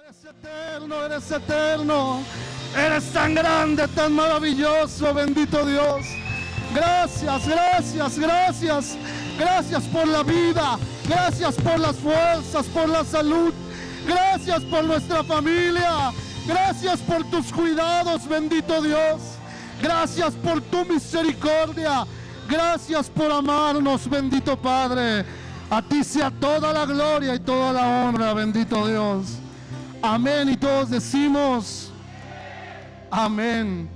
Eres eterno, eres tan grande, tan maravilloso, bendito Dios. Gracias, gracias, gracias, gracias por la vida, gracias por las fuerzas, por la salud, gracias por nuestra familia, gracias por tus cuidados, bendito Dios. Gracias por tu misericordia, gracias por amarnos, bendito Padre. A ti sea toda la gloria y toda la honra, bendito Dios. Amén, y todos decimos amén.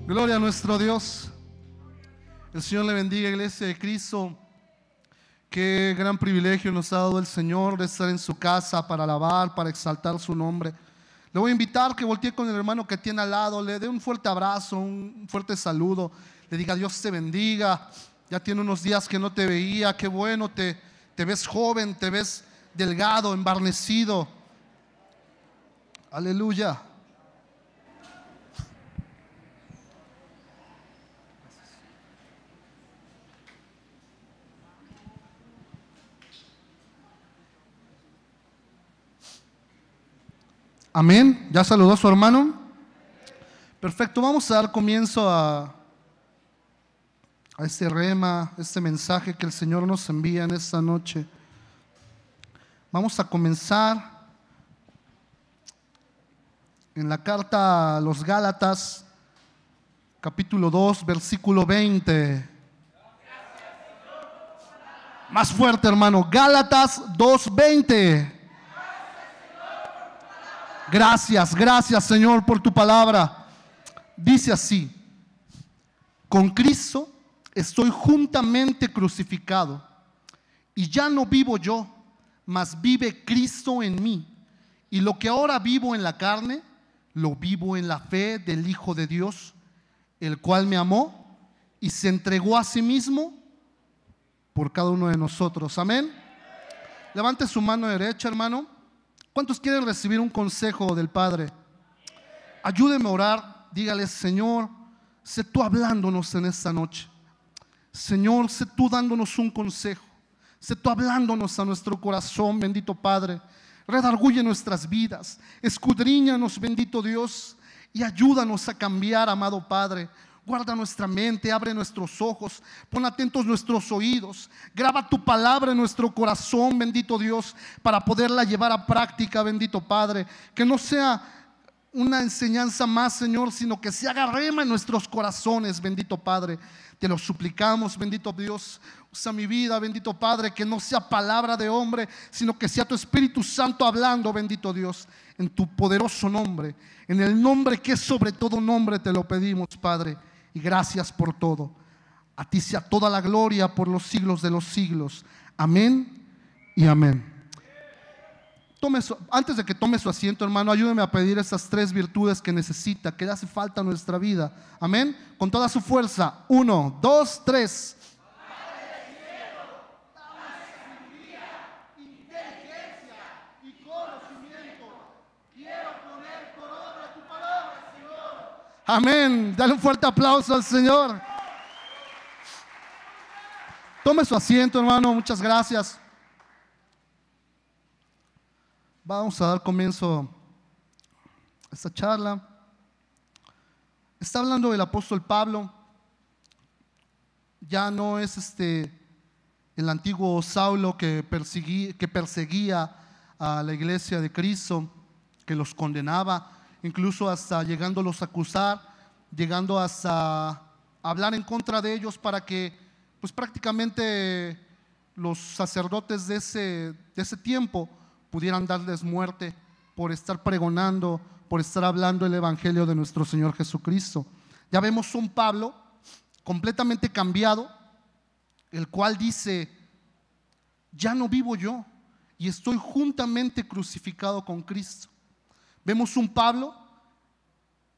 Gloria a nuestro Dios. El Señor le bendiga, iglesia de Cristo. Qué gran privilegio nos ha dado el Señor de estar en su casa para alabar, para exaltar su nombre. Le voy a invitar que voltee con el hermano que tiene al lado, le dé un fuerte abrazo, un fuerte saludo, le diga Dios te bendiga. Ya tiene unos días que no te veía, qué bueno, te ves joven, te ves delgado, embarnecido. Aleluya. Amén. ¿Ya saludó a su hermano? Perfecto, vamos a dar comienzo a este rema, este mensaje que el Señor nos envía en esta noche. Vamos a comenzar en la carta a los Gálatas, capítulo 2, versículo 20. Más fuerte, hermano. Gálatas 2:20. Gracias, gracias, Señor, por tu palabra. Dice así: con Cristo estoy juntamente crucificado, y ya no vivo yo, mas vive Cristo en mí. Y lo que ahora vivo en la carne, lo vivo en la fe del Hijo de Dios, el cual me amó y se entregó a sí mismo por cada uno de nosotros. Amén. Levante su mano derecha, hermano. ¿Cuántos quieren recibir un consejo del Padre? Ayúdeme a orar. Dígale: Señor, sé tú hablándonos en esta noche. Señor, sé tú dándonos un consejo. Sé tú hablándonos a nuestro corazón, bendito Padre. Redarguye nuestras vidas, escudriñanos, bendito Dios, y ayúdanos a cambiar, amado Padre. Guarda nuestra mente, abre nuestros ojos, pon atentos nuestros oídos, graba tu palabra en nuestro corazón, bendito Dios, para poderla llevar a práctica, bendito Padre. Que no sea una enseñanza más, Señor, sino que se haga rema en nuestros corazones, bendito Padre. Te lo suplicamos, bendito Dios. Usa mi vida, bendito Padre, que no sea palabra de hombre, sino que sea tu Espíritu Santo hablando, bendito Dios, en tu poderoso nombre, en el nombre que es sobre todo nombre, te lo pedimos, Padre, y gracias por todo. A ti sea toda la gloria por los siglos de los siglos. Amén y amén. Antes de que tome su asiento, hermano, ayúdeme a pedir esas tres virtudes que necesita, que le hace falta a nuestra vida. Amén. Con toda su fuerza. 1, 2, 3. Amén. Dale un fuerte aplauso al Señor. Tome su asiento, hermano. Muchas gracias. Vamos a dar comienzo a esta charla. Está hablando del apóstol Pablo. Ya no es el antiguo Saulo que perseguía a la iglesia de Cristo, que los condenaba, incluso hasta llegándolos a acusar, llegando hasta hablar en contra de ellos para que pues prácticamente los sacerdotes de ese tiempo pudieran darles muerte por estar pregonando, por estar hablando el evangelio de nuestro Señor Jesucristo. Ya vemos un Pablo completamente cambiado, el cual dice: ya no vivo yo, y estoy juntamente crucificado con Cristo. Vemos un Pablo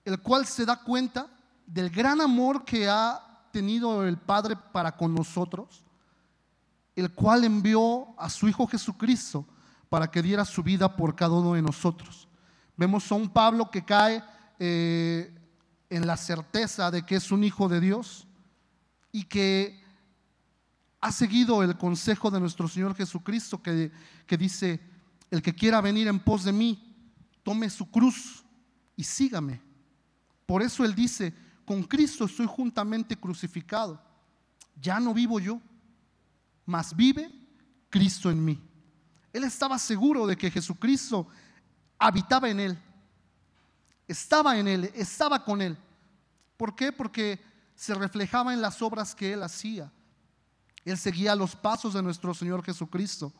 el cual se da cuenta del gran amor que ha tenido el Padre para con nosotros, el cual envió a su Hijo Jesucristo para que diera su vida por cada uno de nosotros. Vemos a un Pablo que cae en la certeza de que es un hijo de Dios y que ha seguido el consejo de nuestro Señor Jesucristo que dice: el que quiera venir en pos de mí, tome su cruz y sígame. Por eso Él dice: con Cristo estoy juntamente crucificado. Ya no vivo yo, mas vive Cristo en mí. Él estaba seguro de que Jesucristo habitaba en él, estaba en él, estaba con él. ¿Por qué? Porque se reflejaba en las obras que él hacía. Él seguía los pasos de nuestro Señor Jesucristo.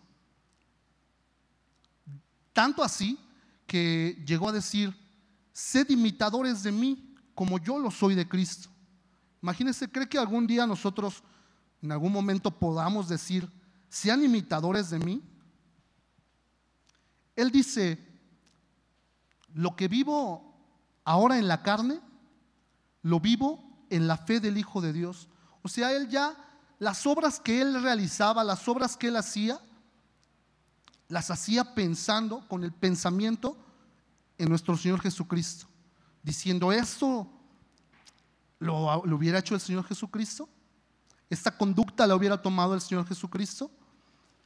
Tanto así que llegó a decir: sed imitadores de mí como yo lo soy de Cristo. Imagínense, ¿cree que algún día nosotros en algún momento podamos decir: sean imitadores de mí? Él dice: lo que vivo ahora en la carne, lo vivo en la fe del Hijo de Dios. O sea, él ya, las obras que él realizaba, las obras que él hacía, las hacía pensando con el pensamiento en nuestro Señor Jesucristo, diciendo: esto lo hubiera hecho el Señor Jesucristo, esta conducta la hubiera tomado el Señor Jesucristo,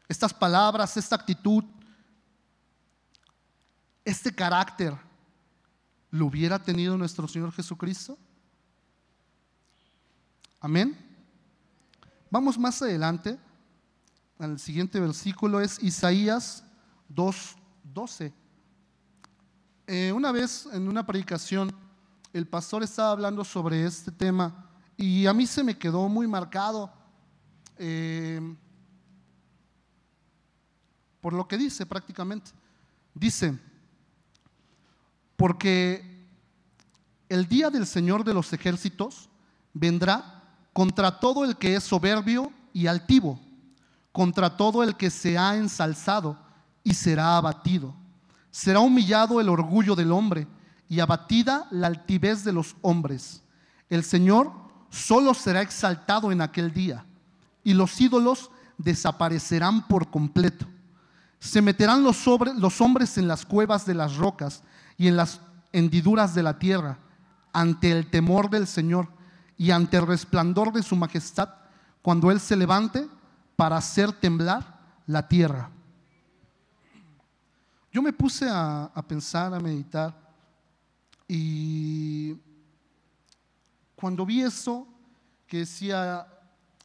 estas palabras, esta actitud, este carácter, ¿lo hubiera tenido nuestro Señor Jesucristo? Amén. Vamos más adelante al siguiente versículo, es Isaías 2:12. Una vez en una predicación el pastor estaba hablando sobre este tema y a mí se me quedó muy marcado por lo que dice prácticamente. Dice: porque el día del Señor de los ejércitos vendrá contra todo el que es soberbio y altivo, contra todo el que se ha ensalzado, y será abatido. Será humillado el orgullo del hombre y abatida la altivez de los hombres. El Señor solo será exaltado en aquel día, y los ídolos desaparecerán por completo. Se meterán los hombres en las cuevas de las rocas y en las hendiduras de la tierra, ante el temor del Señor y ante el resplandor de su majestad, cuando Él se levante para hacer temblar la tierra. Yo me puse a pensar, a meditar, y cuando vi eso que decía: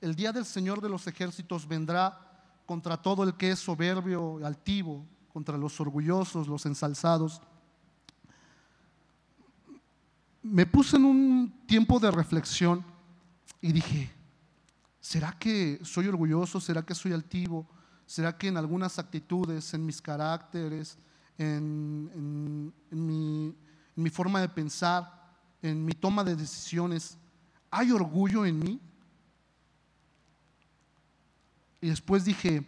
el día del Señor de los ejércitos vendrá contra todo el que es soberbio y altivo, contra los orgullosos, los ensalzados, me puse en un tiempo de reflexión y dije: ¿será que soy orgulloso? ¿Será que soy altivo? ¿Será que en algunas actitudes, en mis caracteres, en mi forma de pensar, en mi toma de decisiones, hay orgullo en mí? Y después dije: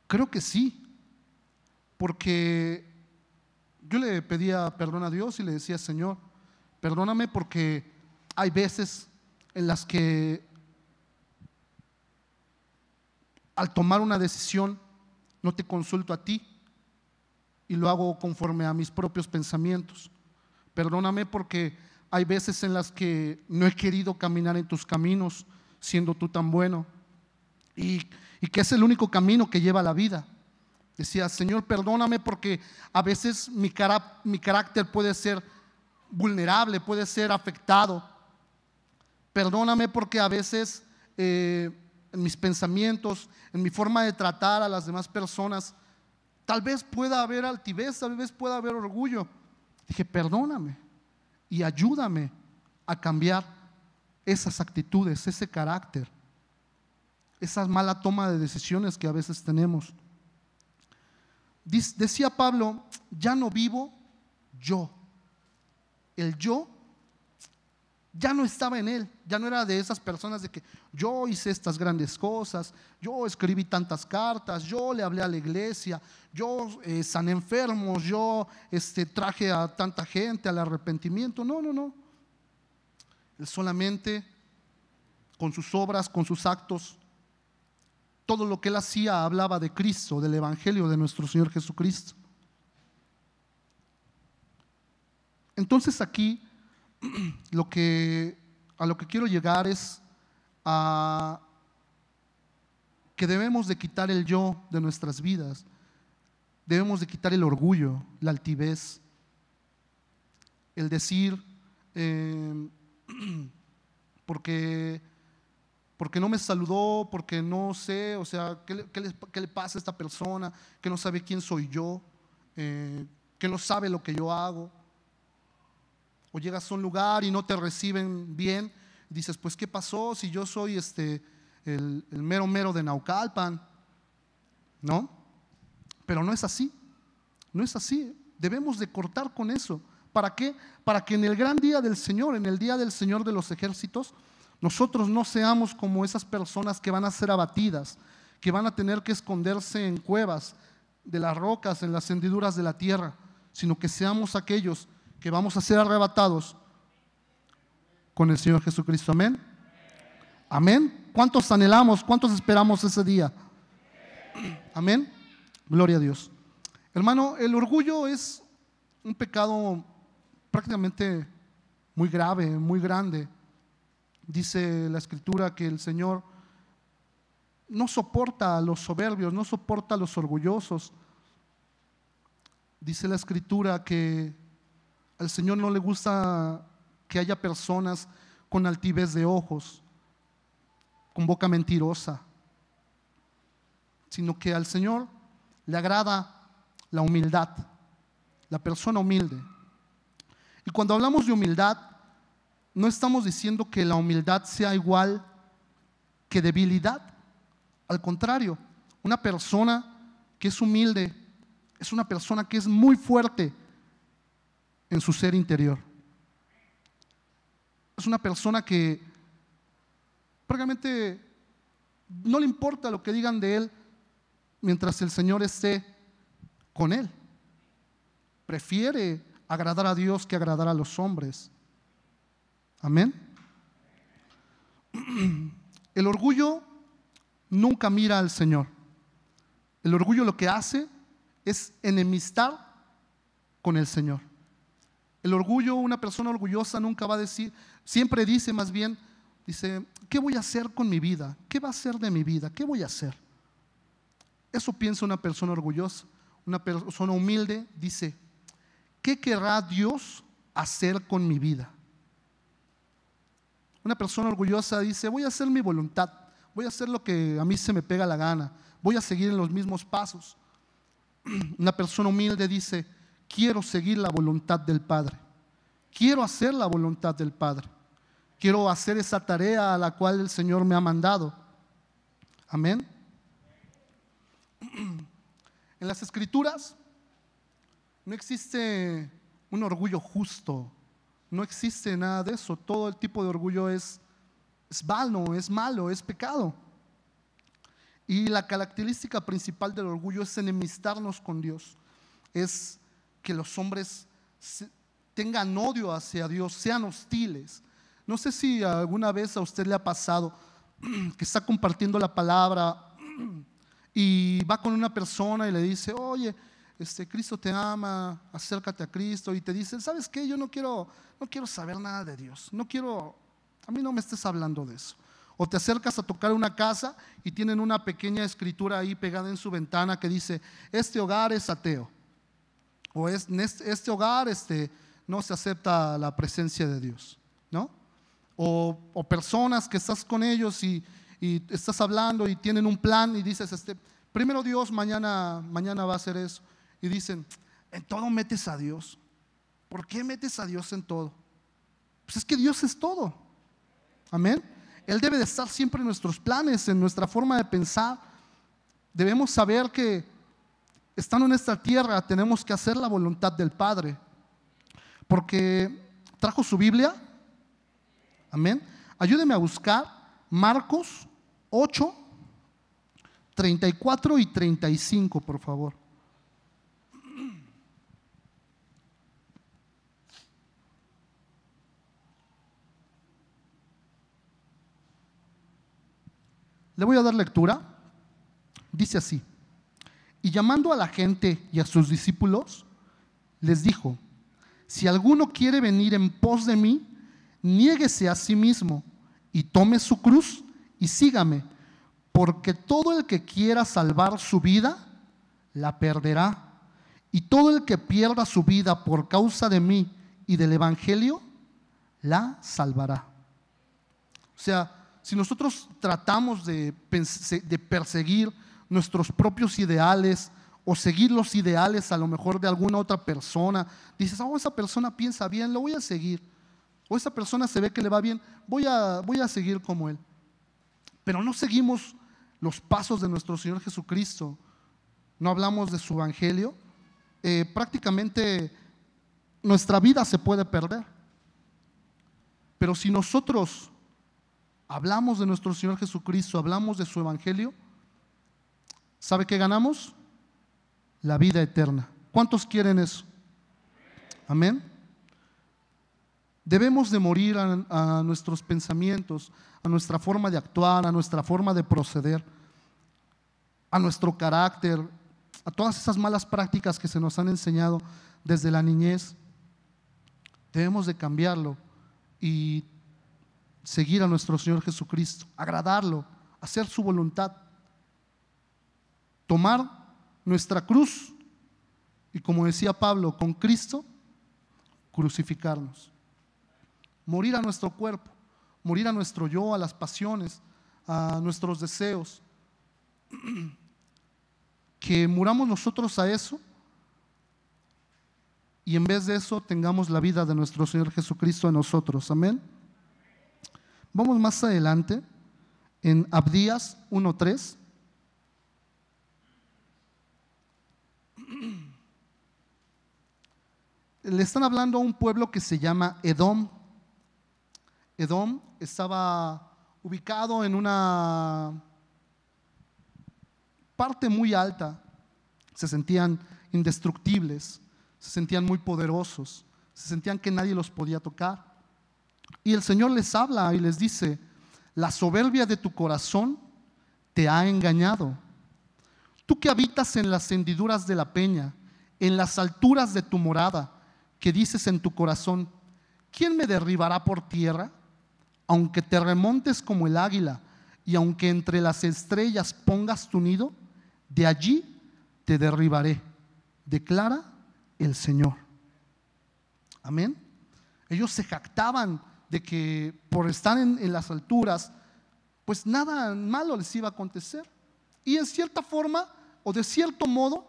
creo que sí, porque yo le pedía perdón a Dios y le decía: Señor, perdóname, porque hay veces en las que al tomar una decisión no te consulto a ti y lo hago conforme a mis propios pensamientos. Perdóname porque hay veces en las que no he querido caminar en tus caminos, siendo tú tan bueno, y que es el único camino que lleva a la vida. Decía: Señor, perdóname porque a veces mi carácter puede ser vulnerable, puede ser afectado. Perdóname porque a veces en mis pensamientos, en mi forma de tratar a las demás personas, tal vez pueda haber altivez, tal vez pueda haber orgullo. Dije: perdóname y ayúdame a cambiar esas actitudes, ese carácter, esa mala toma de decisiones que a veces tenemos. Decía Pablo: ya no vivo yo. El yo ya no estaba en él, ya no era de esas personas de que yo hice estas grandes cosas, yo escribí tantas cartas, yo le hablé a la iglesia, yo sané enfermos, yo traje a tanta gente al arrepentimiento. No. Él solamente, con sus obras, con sus actos, todo lo que él hacía hablaba de Cristo, del evangelio de nuestro Señor Jesucristo. Entonces aquí a lo que quiero llegar es a que debemos de quitar el yo de nuestras vidas. debemos de quitar el orgullo, la altivez, el decir, porque no me saludó, porque no sé, o sea, ¿qué le pasa a esta persona? Que no sabe quién soy yo, que no sabe lo que yo hago. O llegas a un lugar y no te reciben bien, y dices, pues ¿qué pasó si yo soy el mero mero de Naucalpan? ¿No? Pero no es así, no es así. Debemos de cortar con eso. ¿Para qué? Para que en el gran día del Señor, en el día del Señor de los ejércitos, nosotros no seamos como esas personas que van a ser abatidas, que van a tener que esconderse en cuevas de las rocas, en las hendiduras de la tierra, sino que seamos aquellos que vamos a ser arrebatados con el Señor Jesucristo. Amén. Amén. ¿Cuántos anhelamos? ¿Cuántos esperamos ese día? Amén. Gloria a Dios. Hermano, el orgullo es un pecado prácticamente muy grave, muy grande. Dice la Escritura que el Señor no soporta a los soberbios, no soporta a los orgullosos. Dice la Escritura que al Señor no le gusta que haya personas con altivez de ojos, con boca mentirosa, sino que al Señor le agrada la humildad, la persona humilde. Y cuando hablamos de humildad, no estamos diciendo que la humildad sea igual que debilidad. Al contrario, una persona que es humilde es una persona que es muy fuerte en su ser interior. Es una persona que prácticamente no le importa lo que digan de él mientras el Señor esté con él. Prefiere agradar a Dios que agradar a los hombres. Amén. El orgullo nunca mira al Señor. El orgullo lo que hace es enemistar con el Señor. El orgullo, una persona orgullosa nunca va a decir, siempre dice más bien, dice, ¿qué voy a hacer con mi vida? ¿Qué va a ser de mi vida? ¿Qué voy a hacer? Eso piensa una persona orgullosa. Una persona humilde dice, ¿qué querrá Dios hacer con mi vida? Una persona orgullosa dice, voy a hacer mi voluntad, voy a hacer lo que a mí se me pega la gana, voy a seguir en los mismos pasos. Una persona humilde dice, quiero seguir la voluntad del Padre, quiero hacer la voluntad del Padre, quiero hacer esa tarea a la cual el Señor me ha mandado. Amén. En las Escrituras no existe un orgullo justo, no existe nada de eso. Todo el tipo de orgullo es vano, es malo, es pecado. Y la característica principal del orgullo es enemistarnos con Dios, es que los hombres tengan odio hacia Dios, sean hostiles. No sé si alguna vez a usted le ha pasado que está compartiendo la palabra y va con una persona y le dice, oye, Cristo te ama, acércate a Cristo, y te dice, ¿sabes qué? Yo no quiero saber nada de Dios, a mí no me estés hablando de eso. O te acercas a tocar una casa y tienen una pequeña escritura ahí pegada en su ventana que dice, este hogar es ateo, o en este hogar no se acepta la presencia de Dios, ¿no? O personas que estás con ellos y estás hablando y tienen un plan y dices, primero Dios, mañana va a hacer eso. Y dicen, en todo metes a Dios. ¿Por qué metes a Dios en todo? Pues es que Dios es todo. Amén. Él debe de estar siempre en nuestros planes, en nuestra forma de pensar. Debemos saber que estando en esta tierra tenemos que hacer la voluntad del Padre. Porque trajo su Biblia. Amén. Ayúdeme a buscar Marcos 8, 34 y 35, por favor. Le voy a dar lectura. Dice así: y llamando a la gente y a sus discípulos, les dijo: si alguno quiere venir en pos de mí, niéguese a sí mismo y tome su cruz y sígame, porque todo el que quiera salvar su vida, la perderá, y todo el que pierda su vida por causa de mí y del evangelio, la salvará. O sea, si nosotros tratamos de perseguir nuestros propios ideales o seguir los ideales a lo mejor de alguna otra persona, dices, oh, esa persona piensa bien, lo voy a seguir, o esa persona se ve que le va bien, voy a seguir como él, pero no seguimos los pasos de nuestro Señor Jesucristo, no hablamos de su evangelio, prácticamente nuestra vida se puede perder. Pero si nosotros hablamos de nuestro Señor Jesucristo, hablamos de su evangelio, ¿sabe qué ganamos? La vida eterna. ¿Cuántos quieren eso? Amén. Debemos de morir a nuestros pensamientos, a nuestra forma de actuar, a nuestra forma de proceder, a nuestro carácter, a todas esas malas prácticas que se nos han enseñado desde la niñez. Debemos de cambiarlo y seguir a nuestro Señor Jesucristo, agradarlo, hacer su voluntad, tomar nuestra cruz y, como decía Pablo, con Cristo crucificarnos, morir a nuestro cuerpo, morir a nuestro yo, a las pasiones, a nuestros deseos, que muramos nosotros a eso y en vez de eso tengamos la vida de nuestro Señor Jesucristo en nosotros. Amén. Vamos más adelante en Abdías 1:3. Le están hablando a un pueblo que se llama Edom. Edom estaba ubicado en una parte muy alta, se sentían indestructibles, se sentían muy poderosos, se sentían que nadie los podía tocar. Y el Señor les habla y les dice: la soberbia de tu corazón te ha engañado. Tú que habitas en las hendiduras de la peña, en las alturas de tu morada, que dices en tu corazón: ¿quién me derribará por tierra? Aunque te remontes como el águila y aunque entre las estrellas pongas tu nido, de allí te derribaré, declara el Señor. Amén. Ellos se jactaban de que por estar en las alturas, pues nada malo les iba a acontecer. Y en cierta forma o de cierto modo,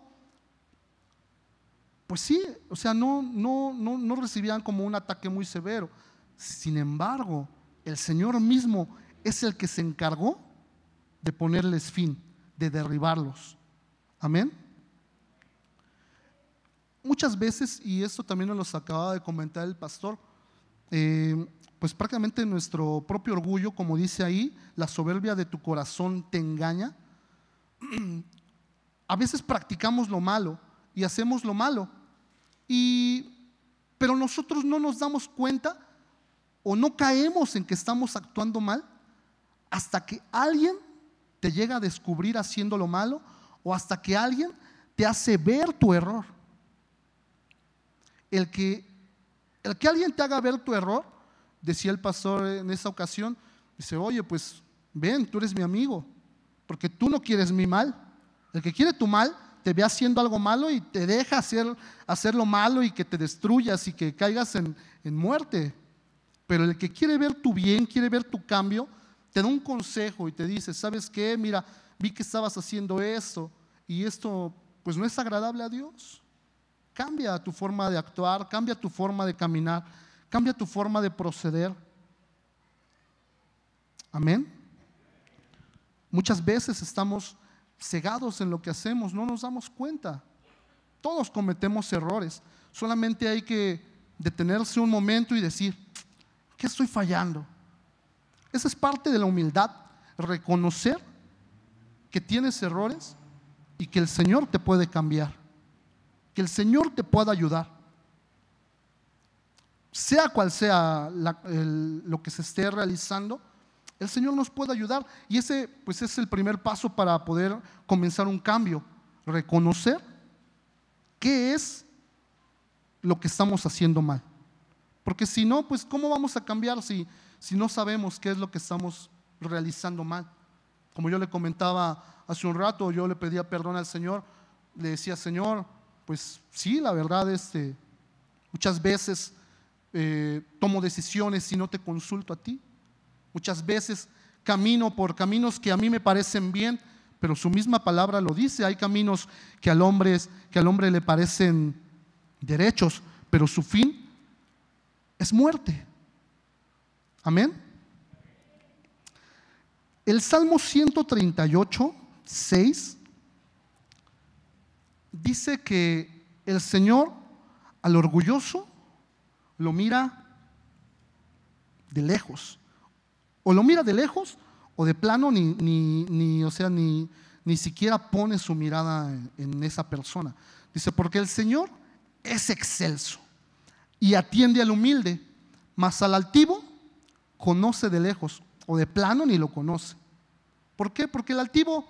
pues sí, o sea, no recibían como un ataque muy severo. Sin embargo, el Señor mismo es el que se encargó de ponerles fin, de derribarlos. Amén. Muchas veces, y esto también nos lo acaba de comentar el pastor, pues prácticamente nuestro propio orgullo, como dice ahí, la soberbia de tu corazón te engaña. A veces practicamos lo malo y hacemos lo malo, pero nosotros no nos damos cuenta o no caemos en que estamos actuando mal hasta que alguien te llega a descubrir haciendo lo malo, o hasta que alguien te hace ver tu error. El que alguien te haga ver tu error, decía el pastor en esa ocasión, dice: oye, pues ven, tú eres mi amigo, porque tú no quieres mi mal. El que quiere tu mal te ve haciendo algo malo y te deja hacer lo malo y que te destruyas y que caigas en muerte. Pero el que quiere ver tu bien, quiere ver tu cambio, te da un consejo y te dice: ¿sabes qué? Mira, vi que estabas haciendo esto y esto pues no es agradable a Dios. Cambia tu forma de actuar, cambia tu forma de caminar, cambia tu forma de proceder. Amén. Muchas veces estamos cegados en lo que hacemos, no nos damos cuenta. Todos cometemos errores, solamente hay que detenerse un momento y decir: ¿qué estoy fallando? Esa es parte de la humildad, reconocer que tienes errores y que el Señor te puede cambiar, que el Señor te pueda ayudar. Sea cual sea lo que se esté realizando, el Señor nos puede ayudar, y ese pues es el primer paso para poder comenzar un cambio: reconocer qué es lo que estamos haciendo mal. Porque si no, pues ¿cómo vamos a cambiar si no sabemos qué es lo que estamos realizando mal? Como yo le comentaba hace un rato, yo le pedía perdón al Señor, le decía: Señor, pues sí, la verdad, muchas veces tomo decisiones y no te consulto a ti. Muchas veces camino por caminos que a mí me parecen bien, pero su misma palabra lo dice. Hay caminos que al hombre le parecen derechos, pero su fin es muerte. Amén. El Salmo 138, 6 dice que el Señor al orgulloso lo mira de lejos. O lo mira de lejos o de plano ni siquiera pone su mirada en esa persona. Dice, porque el Señor es excelso y atiende al humilde, mas al altivo conoce de lejos o de plano ni lo conoce. ¿Por qué? Porque el altivo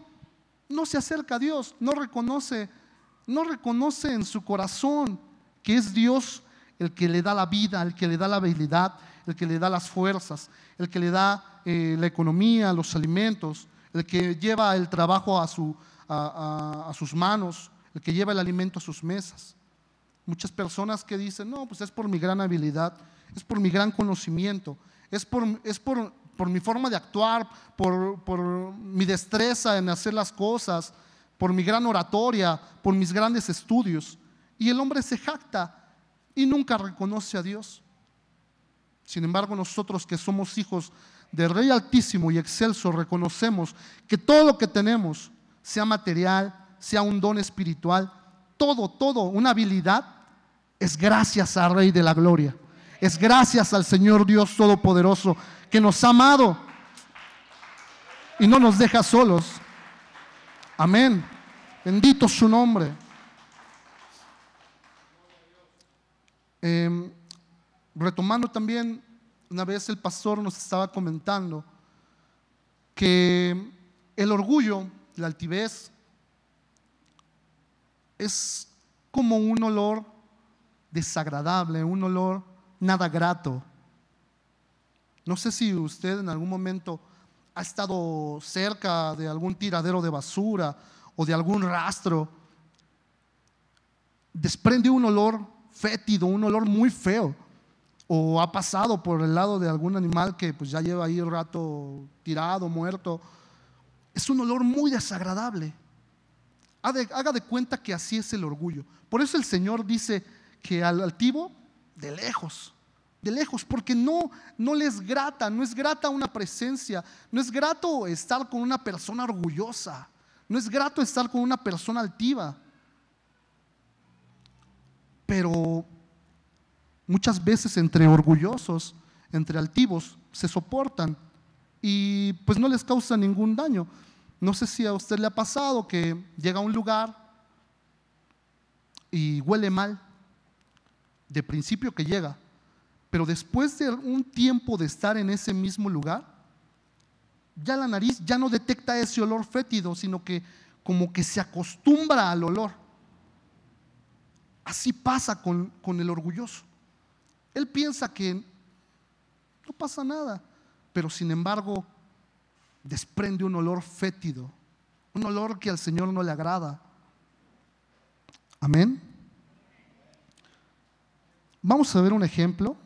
no se acerca a Dios, no reconoce en su corazón que es Dios el que le da la vida, el que le da la habilidad, el que le da las fuerzas, el que le da la economía, los alimentos, el que lleva el trabajo a sus manos, el que lleva el alimento a sus mesas. Muchas personas que dicen, no, pues es por mi gran habilidad, es por mi gran conocimiento, es por mi forma de actuar, por mi destreza en hacer las cosas, por mi gran oratoria, por mis grandes estudios. Y el hombre se jacta y nunca reconoce a Dios. Sin embargo, nosotros que somos hijos del Rey Altísimo y Excelso, reconocemos que todo lo que tenemos, sea material, sea un don espiritual, todo, una habilidad, es gracias al Rey de la Gloria. Es gracias al Señor Dios Todopoderoso que nos ha amado y no nos deja solos. Amén. Bendito su nombre. Retomando también, una vez el pastor nos estaba comentando que el orgullo, la altivez, es como un olor desagradable, un olor nada grato. No sé si usted en algún momento ha estado cerca de algún tiradero de basura o de algún rastro. Desprende un olor fétido, un olor muy feo. O ha pasado por el lado de algún animal que pues ya lleva ahí un rato tirado, muerto. Es un olor muy desagradable. Haga de cuenta que así es el orgullo. Por eso el Señor dice que al altivo, de lejos, porque no les grata, no es grata una presencia, no es grato estar con una persona orgullosa, no es grato estar con una persona altiva. Pero muchas veces entre orgullosos, entre altivos, se soportan y pues no les causa ningún daño. No sé si a usted le ha pasado que llega a un lugar y huele mal, de principio que llega, pero después de un tiempo de estar en ese mismo lugar, ya la nariz ya no detecta ese olor fétido, sino que como que se acostumbra al olor. Así pasa con el orgulloso. Él piensa que no pasa nada, pero sin embargo desprende un olor fétido, un olor que al Señor no le agrada. Amén. Vamos a ver un ejemplo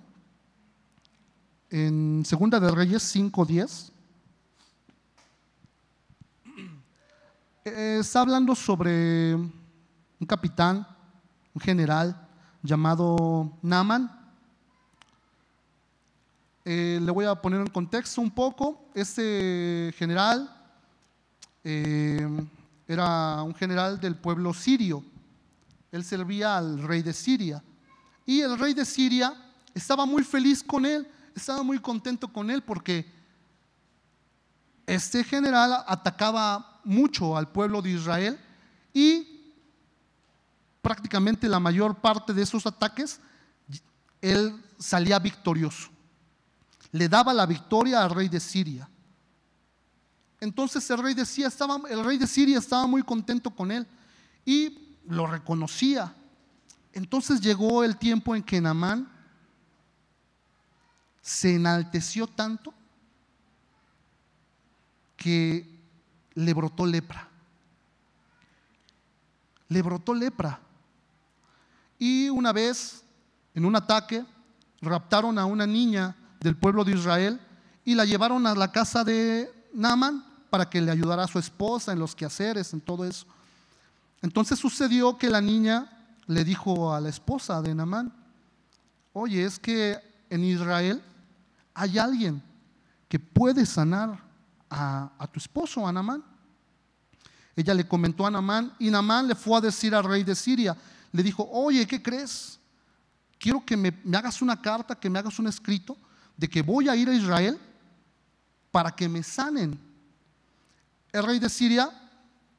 en Segunda de Reyes 5:10. Está hablando sobre un capitán, un general llamado Naamán. Le voy a poner en contexto un poco. Este general era un general del pueblo sirio. Él servía al rey de Siria. Y el rey de Siria estaba muy feliz con él, estaba muy contento con él porque este general atacaba mucho al pueblo de Israel y prácticamente la mayor parte de esos ataques él salía victorioso. Le daba la victoria al rey de Siria. Entonces el rey de Siria estaba muy contento con él y lo reconocía. Entonces llegó el tiempo en que Naamán se enalteció tanto que le brotó lepra. Le brotó lepra. Y una vez, en un ataque, raptaron a una niña del pueblo de Israel y la llevaron a la casa de Naamán para que le ayudara a su esposa en los quehaceres, en todo eso. Entonces sucedió que la niña le dijo a la esposa de Naamán: oye, es que en Israel hay alguien que puede sanar a tu esposo, a Naamán. Ella le comentó a Naamán y Naamán le fue a decir al rey de Siria. Le dijo: oye, ¿qué crees? Quiero que me hagas una carta, que me hagas un escrito de que voy a ir a Israel para que me sanen. El rey de Siria,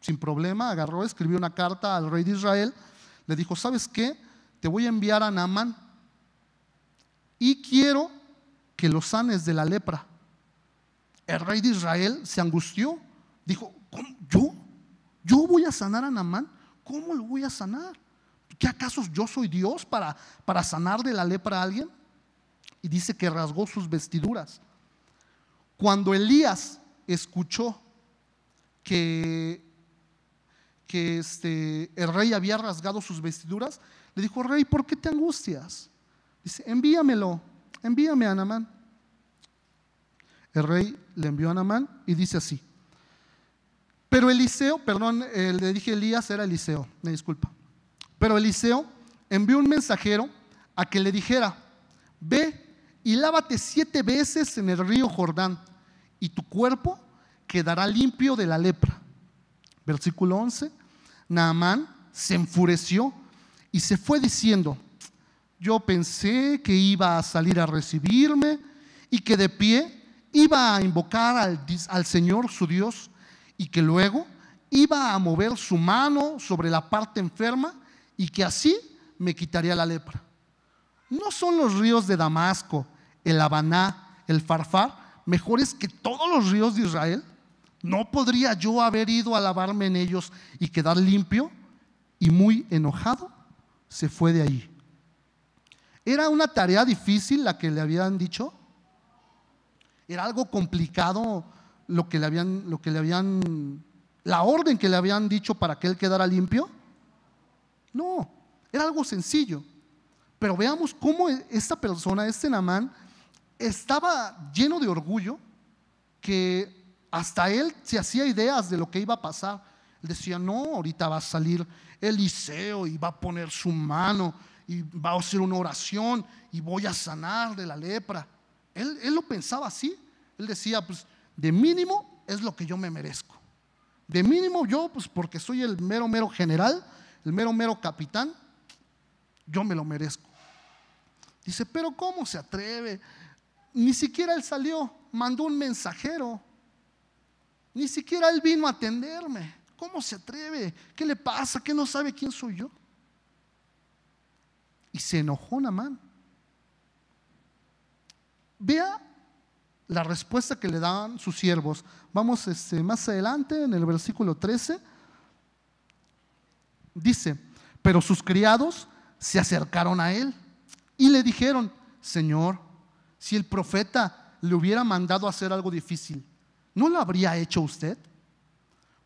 sin problema, agarró, escribió una carta al rey de Israel. Le dijo: ¿sabes qué? Te voy a enviar a Naamán y quiero que lo sanes de la lepra. El rey de Israel se angustió. Dijo: ¿cómo? ¿Yo voy a sanar a Naamán? ¿Cómo lo voy a sanar? ¿Qué acaso yo soy Dios para sanar de la lepra a alguien? Y dice que rasgó sus vestiduras. Cuando Elías escuchó que el rey había rasgado sus vestiduras, le dijo: rey, ¿por qué te angustias? Dice: envíame a Naamán. El rey le envió a Naamán y dice así. Pero Eliseo, perdón, le dije Elías, era Eliseo, me disculpa. Pero Eliseo envió un mensajero a que le dijera: ve y lávate 7 veces en el río Jordán y tu cuerpo quedará limpio de la lepra. Versículo 11. Naamán se enfureció y se fue diciendo: yo pensé que iba a salir a recibirme y que de pie iba a invocar al Señor su Dios, y que luego iba a mover su mano sobre la parte enferma y que así me quitaría la lepra. ¿No son los ríos de Damasco, el Habaná, el Farfar mejores que todos los ríos de Israel? ¿No podría yo haber ido a lavarme en ellos y quedar limpio? Y muy enojado se fue de allí. ¿Era una tarea difícil la que le habían dicho? ¿Era algo complicado la orden que le habían dicho para que él quedara limpio? No, era algo sencillo. Pero veamos cómo esta persona, Naamán, estaba lleno de orgullo, que hasta él se hacía ideas de lo que iba a pasar. Él decía: no, ahorita va a salir Eliseo y va a poner su mano y va a hacer una oración y voy a sanar de la lepra. Él lo pensaba así. Él decía: pues de mínimo es lo que yo me merezco. De mínimo yo, pues porque soy el mero general, el mero capitán, yo me lo merezco. Dice: pero ¿cómo se atreve? Ni siquiera él salió, mandó un mensajero. Ni siquiera él vino a atenderme. ¿Cómo se atreve? ¿Qué le pasa? ¿Qué no sabe quién soy yo? Y se enojó Naamán. Vea la respuesta que le dan sus siervos. Vamos más adelante en el versículo 13. Dice: pero sus criados se acercaron a él y le dijeron: Señor, si el profeta le hubiera mandado hacer algo difícil, ¿no lo habría hecho usted?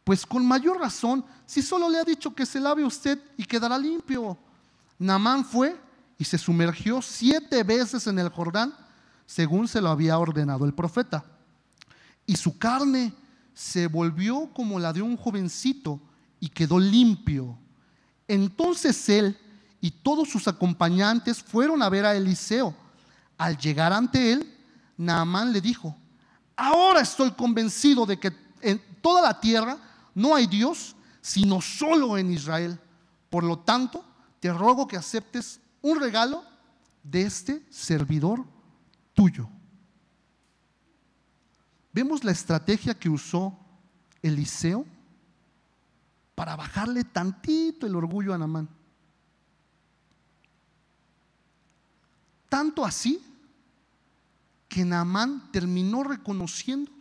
Pues con mayor razón, si solo le ha dicho que se lave usted y quedará limpio. Naamán fue y se sumergió 7 veces en el Jordán, según se lo había ordenado el profeta, y su carne se volvió como la de un jovencito y quedó limpio. Entonces él y todos sus acompañantes fueron a ver a Eliseo. Al llegar ante él, Naamán le dijo: ahora estoy convencido de que en toda la tierra no hay Dios sino solo en Israel. Por lo tanto, te ruego que aceptes un regalo de este servidor tuyo. Vemos la estrategia que usó Eliseo para bajarle tantito el orgullo a Naamán. Tanto así que Naamán terminó reconociendo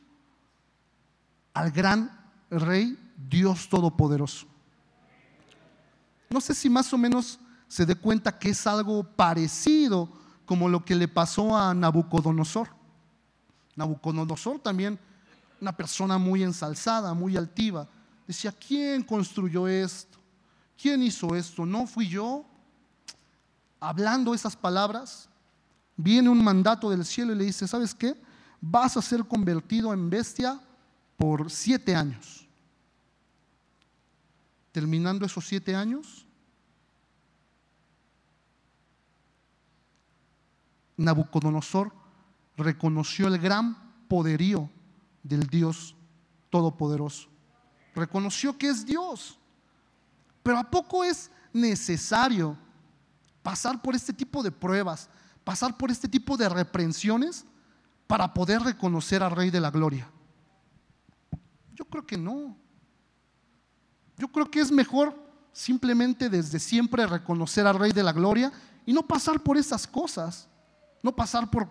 al gran rey Dios Todopoderoso. No sé si más o menos se dé cuenta que es algo parecido como lo que le pasó a Nabucodonosor. Nabucodonosor también, una persona muy ensalzada, muy altiva, decía: ¿quién construyó esto? ¿Quién hizo esto? ¿No fui yo? hablando esas palabras, viene un mandato del cielo y le dice: ¿sabes qué? Vas a ser convertido en bestia por 7 años. Terminando esos 7 años, Nabucodonosor reconoció el gran poderío del Dios Todopoderoso. Reconoció que es Dios. Pero ¿a poco es necesario pasar por este tipo de pruebas, pasar por este tipo de reprensiones para poder reconocer al Rey de la Gloria? Yo creo que no. Yo creo que es mejor simplemente desde siempre reconocer al Rey de la Gloria y no pasar por esas cosas. No pasar por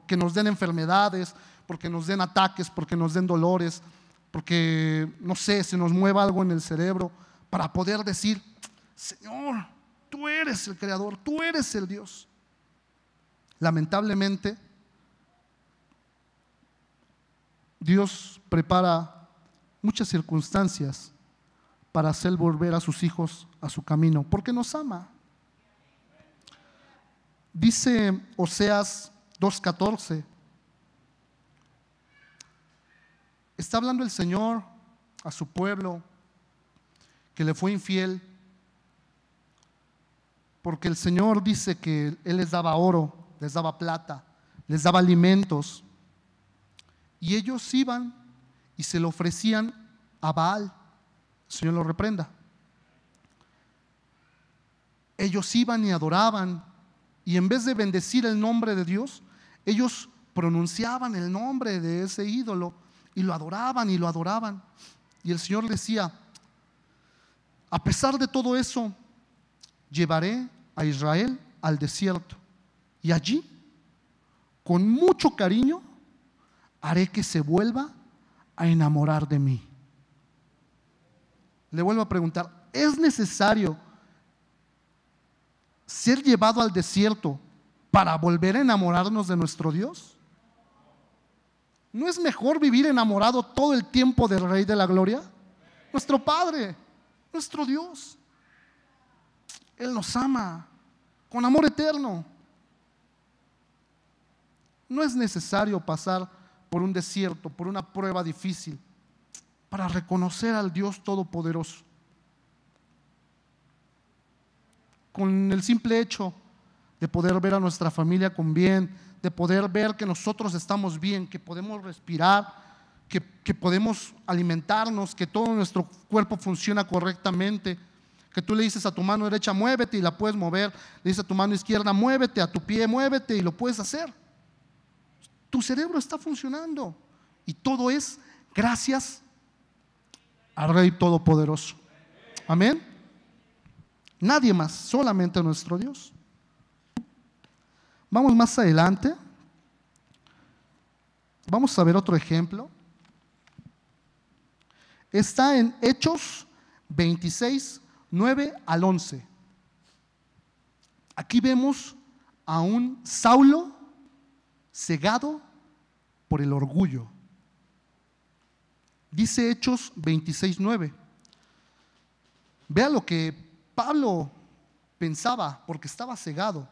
que nos den enfermedades, porque nos den ataques, porque nos den dolores, porque, no sé, se nos mueva algo en el cerebro, para poder decir: Señor, tú eres el Creador, tú eres el Dios. Lamentablemente, Dios prepara muchas circunstancias para hacer volver a sus hijos a su camino, porque nos ama. Dice Oseas 2:14, está hablando el Señor a su pueblo que le fue infiel, porque el Señor dice que Él les daba oro, les daba plata, les daba alimentos, y ellos iban y se lo ofrecían a Baal. El Señor lo reprenda. Ellos iban y adoraban, y en vez de bendecir el nombre de Dios, ellos pronunciaban el nombre de ese ídolo y lo adoraban y lo adoraban. Y el Señor decía: a pesar de todo eso, llevaré a Israel al desierto, y allí, con mucho cariño, haré que se vuelva a enamorar de mí. Le vuelvo a preguntar: ¿es necesario ser llevado al desierto para volver a enamorarnos de nuestro Dios? ¿No es mejor vivir enamorado todo el tiempo del Rey de la Gloria? Nuestro Padre, nuestro Dios. Él nos ama con amor eterno. No es necesario pasar por un desierto, por una prueba difícil, para reconocer al Dios Todopoderoso. Con el simple hecho de poder ver a nuestra familia con bien, de poder ver que nosotros estamos bien, que podemos respirar, que podemos alimentarnos, que todo nuestro cuerpo funciona correctamente, que tú le dices a tu mano derecha: muévete, y la puedes mover. Le dices a tu mano izquierda: muévete, a tu pie: muévete, y lo puedes hacer. Tu cerebro está funcionando, y todo es gracias al Rey Todopoderoso. Amén. Nadie más, solamente nuestro Dios. Vamos más adelante. Vamos a ver otro ejemplo. Está en Hechos 26, 9 al 11. Aquí vemos a un Saulo cegado por el orgullo. Dice Hechos 26, 9. Vea lo que Pablo pensaba, porque estaba cegado.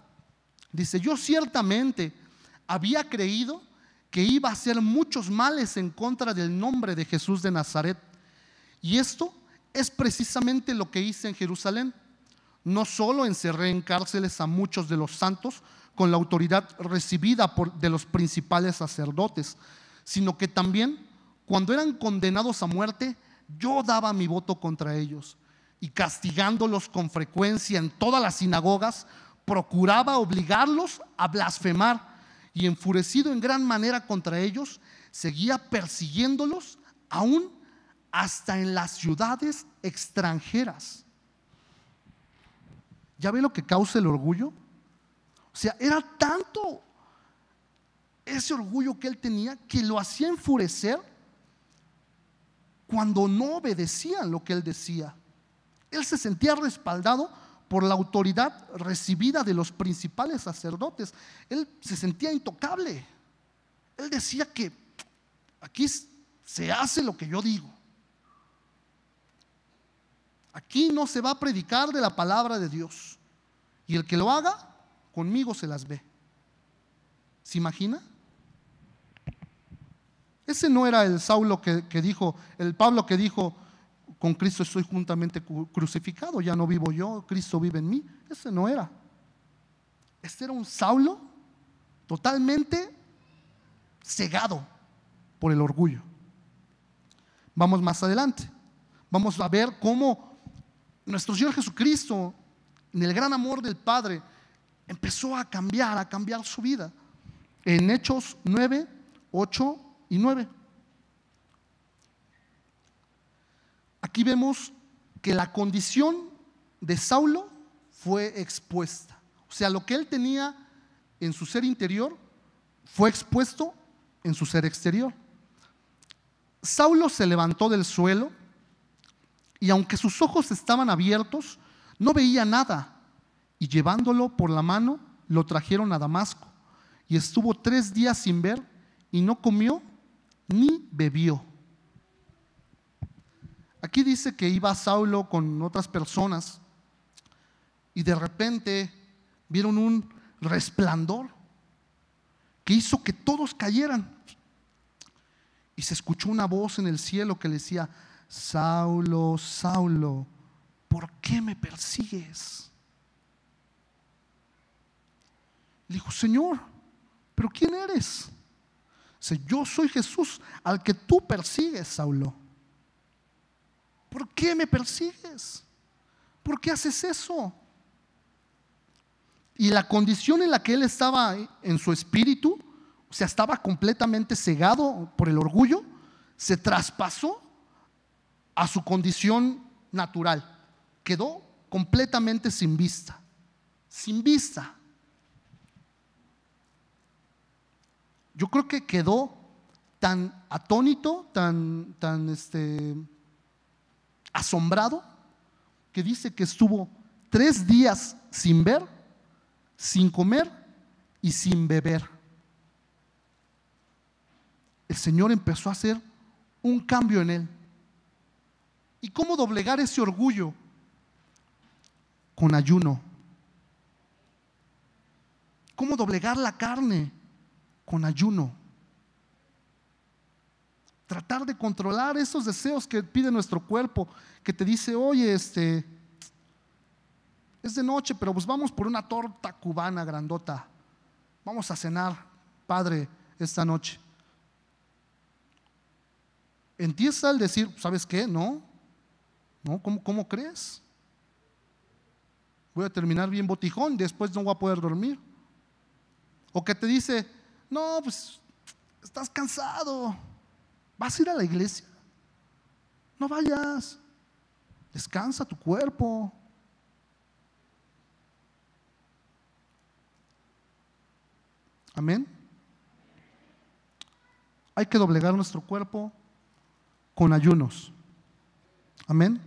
Dice: yo ciertamente había creído que iba a hacer muchos males en contra del nombre de Jesús de Nazaret, y esto es precisamente lo que hice en Jerusalén. No solo encerré en cárceles a muchos de los santos con la autoridad recibida de los principales sacerdotes, sino que también, cuando eran condenados a muerte, yo daba mi voto contra ellos, y castigándolos con frecuencia en todas las sinagogas, procuraba obligarlos a blasfemar, y enfurecido en gran manera contra ellos, seguía persiguiéndolos aún hasta en las ciudades extranjeras. ¿Ya ve lo que causa el orgullo? O sea, era tanto ese orgullo que él tenía que lo hacía enfurecer cuando no obedecían lo que él decía. Él se sentía respaldado por la autoridad recibida de los principales sacerdotes. Él se sentía intocable. Él decía que aquí se hace lo que yo digo. Aquí no se va a predicar de la palabra de Dios, y el que lo haga conmigo se las ve. ¿Se imagina? Ese no era el Saulo que dijo, el Pablo que dijo: con Cristo estoy juntamente crucificado, ya no vivo yo, Cristo vive en mí. Ese no era. Este era un Saulo totalmente cegado por el orgullo. Vamos más adelante. Vamos a ver cómo nuestro Señor Jesucristo, en el gran amor del Padre, empezó a cambiar su vida. En Hechos 9, 8 y 9. Aquí vemos que la condición de Saulo fue expuesta. O sea, lo que él tenía en su ser interior fue expuesto en su ser exterior. Saulo se levantó del suelo y aunque sus ojos estaban abiertos, no veía nada, y llevándolo por la mano lo trajeron a Damasco, y estuvo 3 días sin ver y no comió ni bebió. Aquí dice que iba Saulo con otras personas y de repente vieron un resplandor que hizo que todos cayeran, y se escuchó una voz en el cielo que le decía: Saulo, Saulo, ¿por qué me persigues? Le dijo: Señor, ¿pero quién eres? Dice: yo soy Jesús al que tú persigues, Saulo. ¿Por qué me persigues? ¿Por qué haces eso? Y la condición en la que él estaba en su espíritu, o sea, estaba completamente cegado por el orgullo, se traspasó a su condición natural. Quedó completamente sin vista. Sin vista. Yo creo que quedó tan atónito, tan asombrado, que dice que estuvo 3 días sin ver, sin comer y sin beber. El Señor empezó a hacer un cambio en él. ¿Y cómo doblegar ese orgullo? Con ayuno. ¿Cómo doblegar la carne? Con ayuno. Tratar de controlar esos deseos que pide nuestro cuerpo, que te dice: oye, es de noche, pero pues vamos por una torta cubana grandota, vamos a cenar, padre, esta noche. En ti está el decir: ¿sabes qué? No, ¿cómo crees? Voy a terminar bien botijón, después no voy a poder dormir. O que te dice: no, pues estás cansado, ¿vas a ir a la iglesia? No vayas, descansa tu cuerpo. Amén. Hay que doblegar nuestro cuerpo con ayunos. Amén.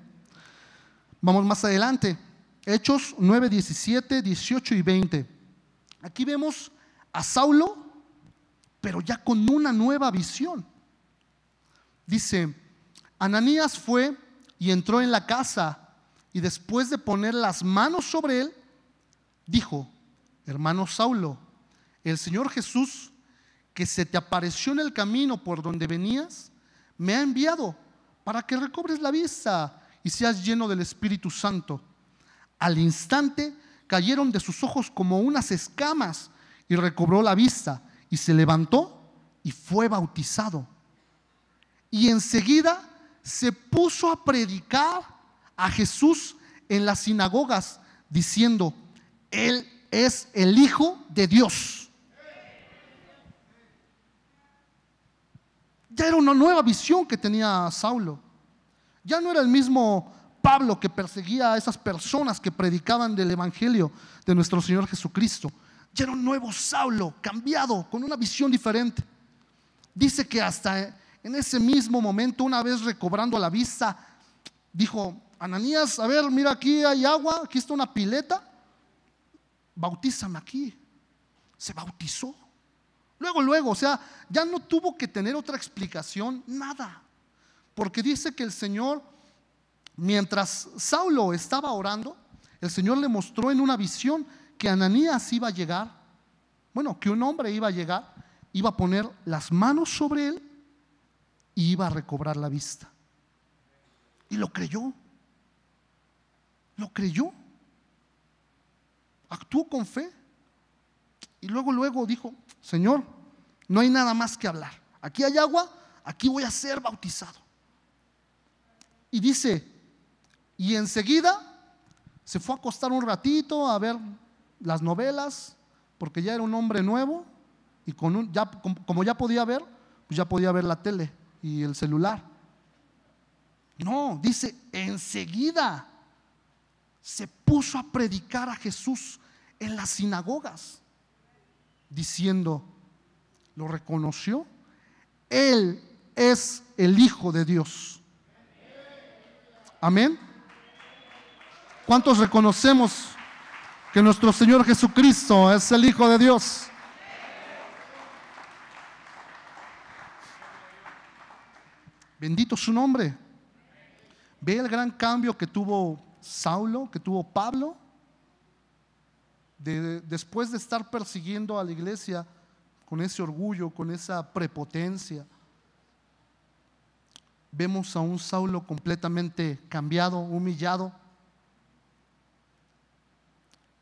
Vamos más adelante. Hechos 9, 17, 18 y 20. Aquí vemos a Saulo, pero ya con una nueva visión. Dice: Ananías fue y entró en la casa, y después de poner las manos sobre él, dijo: hermano Saulo, el Señor Jesús, que se te apareció en el camino por donde venías, me ha enviado para que recobres la vista y seas lleno del Espíritu Santo. Al instante cayeron de sus ojos como unas escamas, y recobró la vista y se levantó y fue bautizado. Y enseguida se puso a predicar a Jesús en las sinagogas, diciendo: Él es el Hijo de Dios. Ya era una nueva visión que tenía Saulo. Ya no era el mismo Pablo que perseguía a esas personas que predicaban del evangelio de nuestro Señor Jesucristo. Ya era un nuevo Saulo, cambiado, con una visión diferente. Dice que hasta en ese mismo momento, una vez recobrando la vista, dijo: Ananías, a ver, mira, aquí hay agua, aquí está una pileta, bautízame aquí. Se bautizó. Luego, o sea, ya no tuvo que tener otra explicación, nada. Porque dice que el Señor, mientras Saulo estaba orando, el Señor le mostró en una visión que Ananías iba a llegar, que un hombre iba a llegar, iba a poner las manos sobre él y iba a recobrar la vista. Y lo creyó. Lo creyó. Actuó con fe. Y luego dijo: Señor, no hay nada más que hablar. Aquí hay agua, aquí voy a ser bautizado. Y dice, y enseguida se fue a acostar un ratito a ver las novelas, porque ya era un hombre nuevo y como ya podía ver, pues ya podía ver la tele y el celular. No, dice, enseguida se puso a predicar a Jesús en las sinagogas, diciendo, lo reconoció, Él es el Hijo de Dios. Amén. ¿Cuántos reconocemos que nuestro Señor Jesucristo es el Hijo de Dios? Bendito su nombre. Ve el gran cambio que tuvo Saulo, que tuvo Pablo, después de estar persiguiendo a la iglesia con ese orgullo, con esa prepotencia. Vemos a un Saulo completamente cambiado, humillado.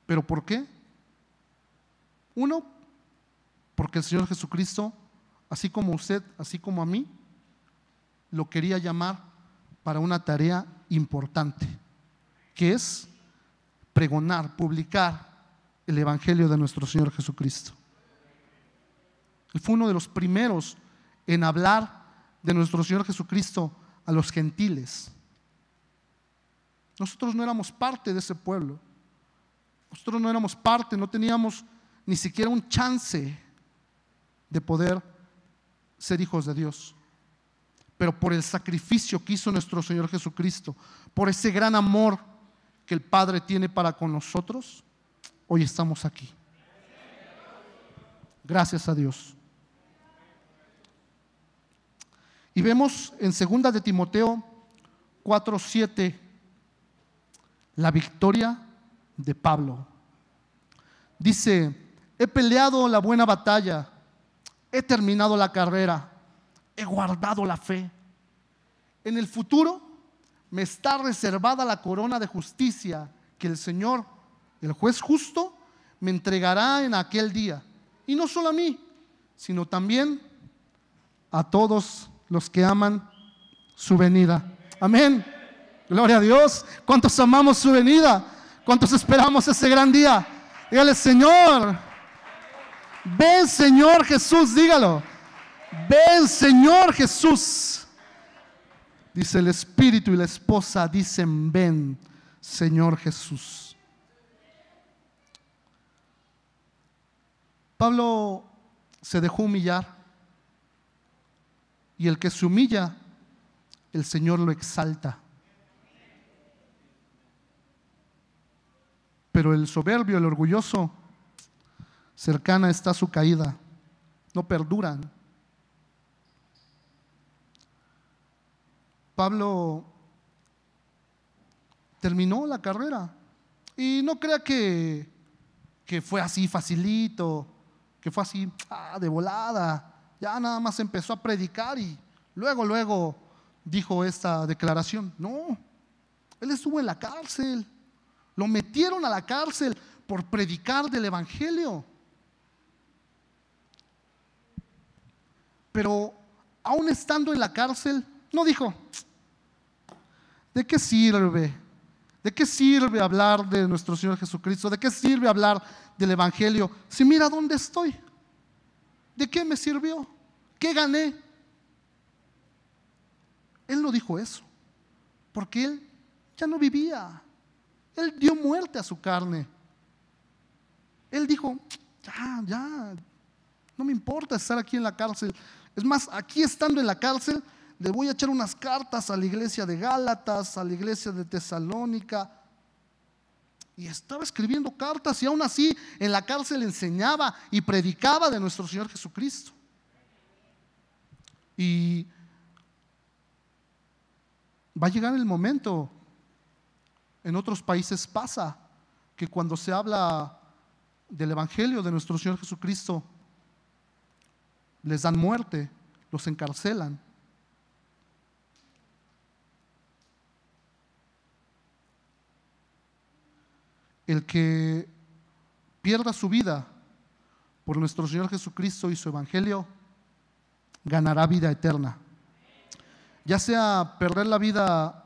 ¿Pero por qué? Uno, porque el Señor Jesucristo, así como usted, así como a mí, lo quería llamar para una tarea importante, que es pregonar, publicar el Evangelio de nuestro Señor Jesucristo. Él fue uno de los primeros en hablar de nuestro Señor Jesucristo a los gentiles. Nosotros no éramos parte de ese pueblo. Nosotros no éramos parte, no teníamos ni siquiera un chance de poder ser hijos de Dios. Pero por el sacrificio que hizo nuestro Señor Jesucristo, por ese gran amor que el Padre tiene para con nosotros, hoy estamos aquí. Gracias a Dios. Y vemos en 2 de Timoteo 4:7 la victoria de Pablo. Dice: he peleado la buena batalla, he terminado la carrera, he guardado la fe. En el futuro me está reservada la corona de justicia que el Señor, el juez justo, me entregará en aquel día. Y no solo a mí, sino también a todos los que aman su venida. Amén. Gloria a Dios. ¿Cuántos amamos su venida? ¿Cuántos esperamos ese gran día? Dígale: Señor, ven Señor Jesús, dígalo. Ven Señor Jesús. Dice el Espíritu y la esposa dicen: ven Señor Jesús. Pablo se dejó humillar, y el que se humilla, el Señor lo exalta. Pero el soberbio, el orgulloso, cercana está su caída, no perduran. Pablo terminó la carrera, y no crea que fue así facilito, que fue así de volada. Ya nada más empezó a predicar y luego dijo esta declaración. No, él estuvo en la cárcel, lo metieron a la cárcel por predicar del Evangelio. Pero aún estando en la cárcel, no dijo: ¿de qué sirve? ¿De qué sirve hablar de nuestro Señor Jesucristo? ¿De qué sirve hablar del Evangelio si mira dónde estoy? ¿De qué me sirvió? ¿Qué gané? Él no dijo eso, porque él ya no vivía. Él dio muerte a su carne. Él dijo: ya, no me importa estar aquí en la cárcel. Es más, aquí estando en la cárcel, le voy a echar unas cartas a la iglesia de Gálatas, a la iglesia de Tesalónica. Y estaba escribiendo cartas, y aún así en la cárcel enseñaba y predicaba de nuestro Señor Jesucristo. Y va a llegar el momento, en otros países pasa, que cuando se habla del Evangelio de nuestro Señor Jesucristo, les dan muerte, los encarcelan. El que pierda su vida por nuestro Señor Jesucristo y su Evangelio, ganará vida eterna. Ya sea perder la vida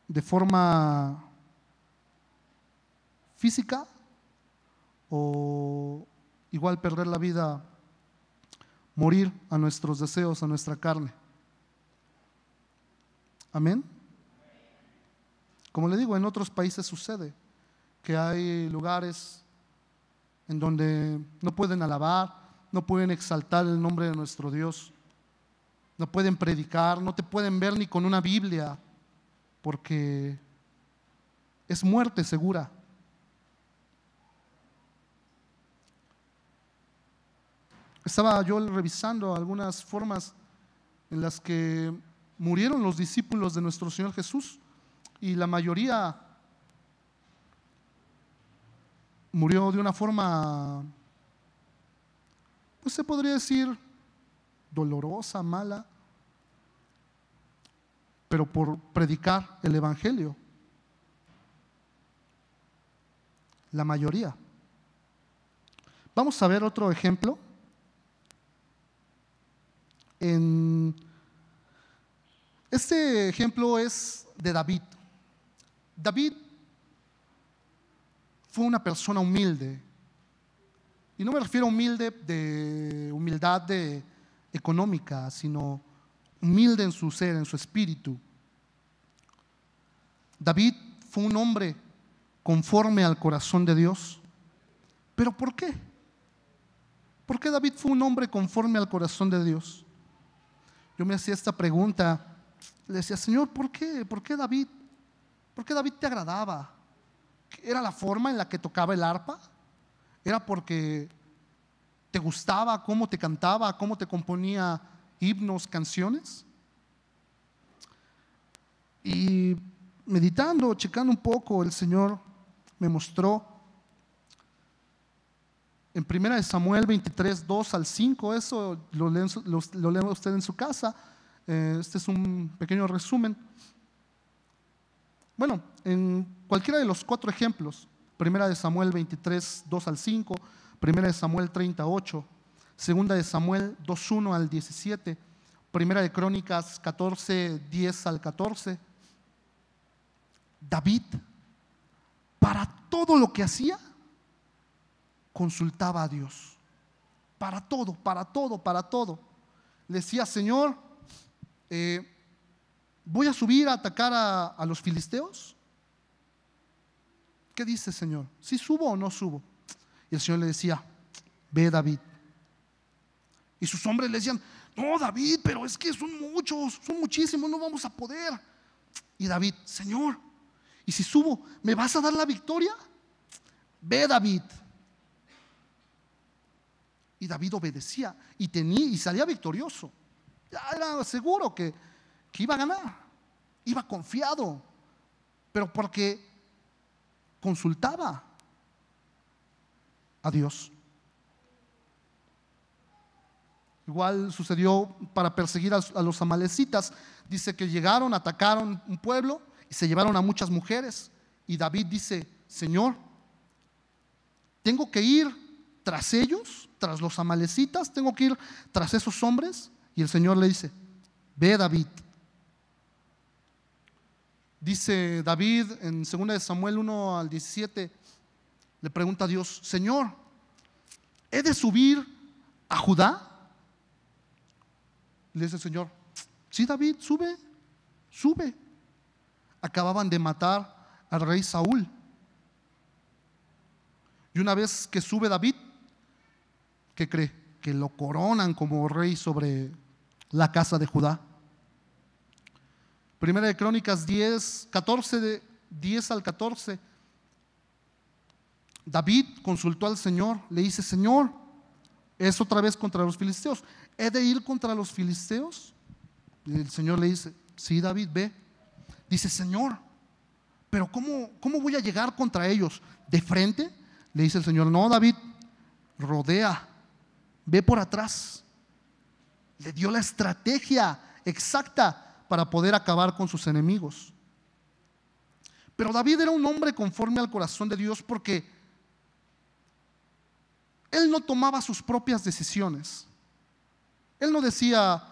de forma física o igual perder la vida, morir a nuestros deseos, a nuestra carne. Amén. Como le digo, en otros países sucede que hay lugares en donde no pueden alabar, no pueden exaltar el nombre de nuestro Dios, no pueden predicar, no te pueden ver ni con una Biblia, porque es muerte segura. Estaba yo revisando algunas formas en las que murieron los discípulos de nuestro Señor Jesús, y la mayoría murió de una forma, pues se podría decir, dolorosa, mala, pero por predicar el Evangelio. La mayoría. Vamos a ver otro ejemplo. Este ejemplo es de David. David fue una persona humilde, y no me refiero a humilde de humildad económica, sino humilde en su ser, en su espíritu. David fue un hombre conforme al corazón de Dios. ¿Pero por qué? ¿Por qué David fue un hombre conforme al corazón de Dios? Yo me hacía esta pregunta, le decía: Señor, ¿por qué? ¿Por qué David? ¿Por qué David te agradaba? ¿Era la forma en la que tocaba el arpa? ¿Era porque te gustaba cómo te cantaba, cómo te componía himnos, canciones? Y meditando, checando un poco, el Señor me mostró en 1 Samuel 23, 2 al 5, eso lo lee usted en su casa. Este es un pequeño resumen. Bueno, en cualquiera de los 4 ejemplos, 1 Samuel 23, 2 al 5, 1 Samuel 38, 2 Samuel 2, 1 al 17, 1 Crónicas 14, 10 al 14, David, para todo lo que hacía, consultaba a Dios. Para todo, para todo, para todo. Le decía: Señor, voy a subir a atacar a los filisteos. ¿Qué dice, Señor? ¿Sí subo o no subo? Y el Señor le decía: ve, David. Y sus hombres le decían: no, David, pero es que son muchos, son muchísimos, no vamos a poder. Y David: Señor, ¿y si subo, me vas a dar la victoria? Ve, David. Y David obedecía y salía victorioso. Ya era seguro que iba a ganar, iba confiado, pero porque consultaba a Dios. Igual sucedió para perseguir a los amalecitas. Dice que llegaron, atacaron un pueblo y se llevaron a muchas mujeres. Y David dice: Señor, tengo que ir tras ellos, tras los amalecitas, tengo que ir tras esos hombres. Y el Señor le dice: ve, David. Dice David en 2 Samuel 1 al 17, le pregunta a Dios: Señor, ¿he de subir a Judá? Le dice el Señor: sí, David, sube, sube. Acababan de matar al rey Saúl. Y una vez que sube David, ¿qué cree? Que lo coronan como rey sobre la casa de Judá. Primera de Crónicas 10, 14, 10 al 14. David consultó al Señor, le dice: Señor, es otra vez contra los filisteos, ¿he de ir contra los filisteos? Y el Señor le dice: sí, David, ve. Dice: Señor, pero ¿cómo voy a llegar contra ellos? ¿De frente? Le dice el Señor: no, David, rodea, ve por atrás. Le dio la estrategia exacta para poder acabar con sus enemigos. Pero David era un hombre conforme al corazón de Dios, porque él no tomaba sus propias decisiones. Él no decía: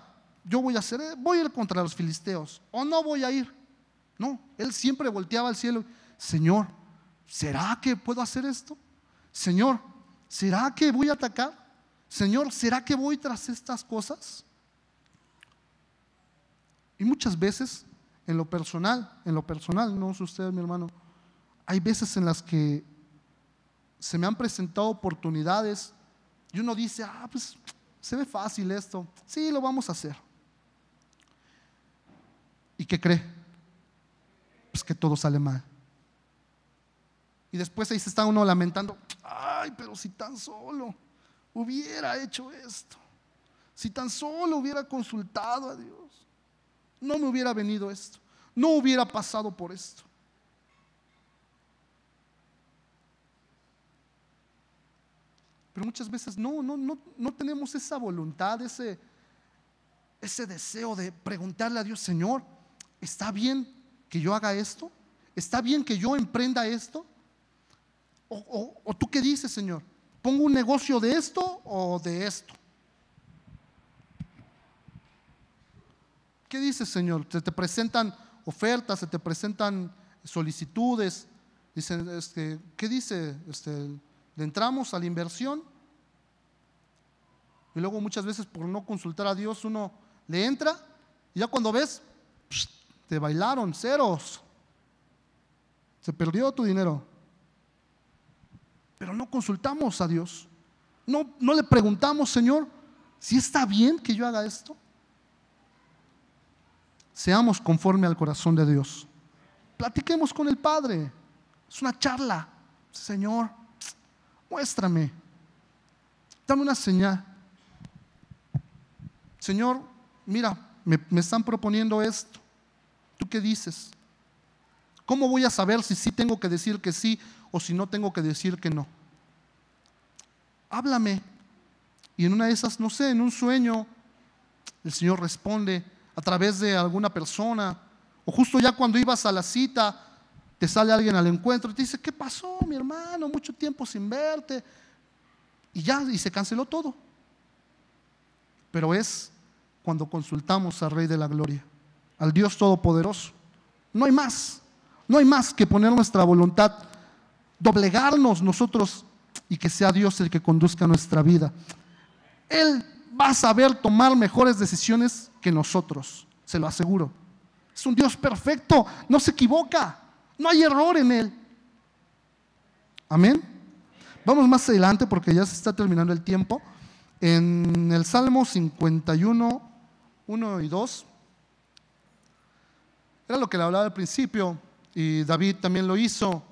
yo voy a ir contra los filisteos, o no voy a ir. No, él siempre volteaba al cielo: Señor, ¿será que puedo hacer esto? Señor, ¿será que voy a atacar? Señor, ¿será que voy tras estas cosas? Y muchas veces, en lo personal, no sé usted, mi hermano, hay veces en las que se me han presentado oportunidades y uno dice: pues se ve fácil esto, sí, lo vamos a hacer. ¿Y qué cree? Pues que todo sale mal. Y después ahí se está uno lamentando: ay, pero si tan solo hubiera hecho esto, si tan solo hubiera consultado a Dios, no me hubiera venido esto, no hubiera pasado por esto. Pero muchas veces no tenemos esa voluntad, ese deseo de preguntarle a Dios: Señor, ¿está bien que yo haga esto? ¿Está bien que yo emprenda esto? ¿O tú qué dices, Señor? ¿Pongo un negocio de esto o de esto? ¿Qué dices, Señor? Se te presentan ofertas, se te presentan solicitudes. Dicen, ¿qué dice? ¿Le entramos a la inversión? Y luego muchas veces, por no consultar a Dios, uno le entra y ya cuando ves, te bailaron ceros, se perdió tu dinero. Pero no consultamos a Dios, no le preguntamos: Señor, ¿si está bien que yo haga esto? Seamos conforme al corazón de Dios. Platiquemos con el Padre, es una charla. Señor, muéstrame, dame una señal. Señor, mira, me están proponiendo esto, ¿tú qué dices? ¿Cómo voy a saber si sí tengo que decir que sí o si no tengo que decir que no? Háblame. Y en una de esas, no sé, en un sueño, el Señor responde a través de alguna persona, o justo ya cuando ibas a la cita, te sale alguien al encuentro y te dice: ¿qué pasó, mi hermano? Mucho tiempo sin verte. Y se canceló todo. Pero es cuando consultamos al Rey de la Gloria, al Dios Todopoderoso. No hay más que poner nuestra voluntad, doblegarnos nosotros y que sea Dios el que conduzca nuestra vida. Él va a saber tomar mejores decisiones que nosotros, se lo aseguro. Es un Dios perfecto, no se equivoca, no hay error en Él. Amén. Vamos más adelante porque ya se está terminando el tiempo. En el Salmo 51, 1 y 2, era lo que le hablaba al principio, y David también lo hizo.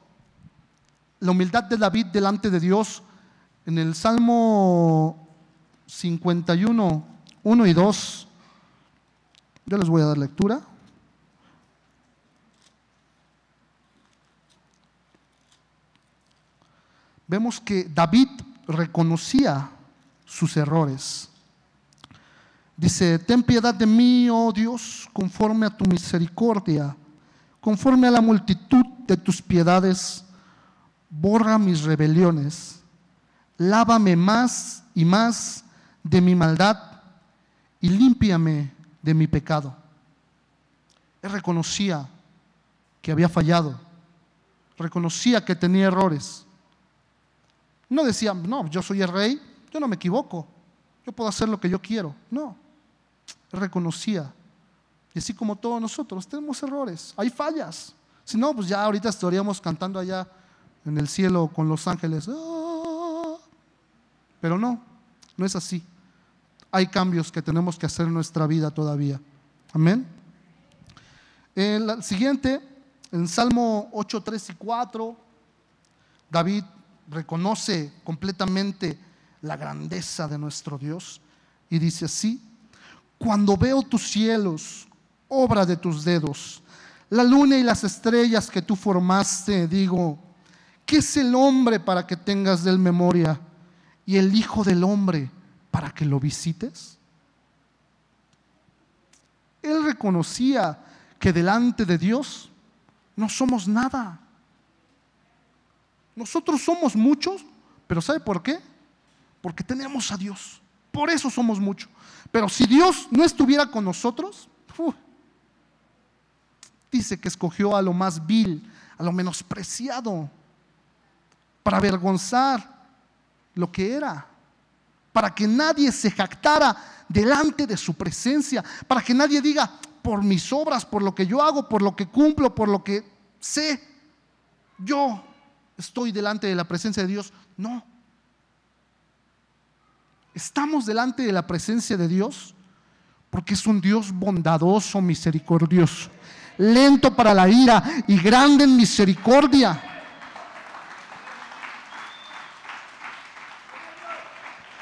La humildad de David delante de Dios. En el Salmo 51, 1 y 2, yo les voy a dar lectura. Vemos que David reconocía sus errores. Dice: ten piedad de mí, oh Dios, conforme a tu misericordia, conforme a la multitud de tus piedades, borra mis rebeliones, lávame más y más de mi maldad y límpiame de mi pecado. Él reconocía que había fallado, reconocía que tenía errores. No decía: no, yo soy el rey, yo no me equivoco, yo puedo hacer lo que yo quiero. No, él reconocía. Y así como todos nosotros tenemos errores, hay fallas. Si no, pues ya ahorita estaríamos cantando allá en el cielo con los ángeles. Pero no es así. Hay cambios que tenemos que hacer en nuestra vida todavía. Amén. El siguiente, en Salmo 8, 3 y 4, David reconoce completamente la grandeza de nuestro Dios y dice así: cuando veo tus cielos, obra de tus dedos, la luna y las estrellas que tú formaste, digo, ¿qué es el hombre para que tengas de él memoria? Y el Hijo del Hombre para que lo visites. Él reconocía que delante de Dios no somos nada. Nosotros somos muchos, pero ¿sabe por qué? Porque tenemos a Dios. Por eso somos muchos. Pero si Dios no estuviera con nosotros, dice que escogió a lo más vil, a lo menospreciado, para avergonzar lo que era, para que nadie se jactara delante de su presencia, para que nadie diga, por mis obras, por lo que yo hago, por lo que cumplo, por lo que sé, yo estoy delante de la presencia de Dios. No. Estamos delante de la presencia de Dios porque es un Dios bondadoso, misericordioso, lento para la ira y grande en misericordia.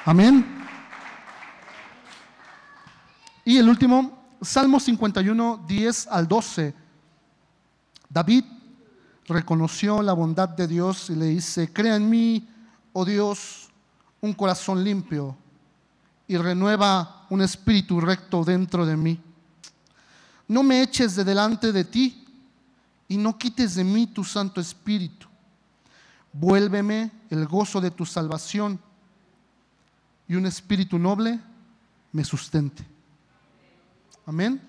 Amén. Y el último, Salmo 51, 10 al 12. David reconoció la bondad de Dios y le dice: crea en mí, oh Dios, un corazón limpio y renueva un espíritu recto dentro de mí. No me eches de delante de ti y no quites de mí tu Santo Espíritu. Vuélveme el gozo de tu salvación y un espíritu noble me sustente. Amén.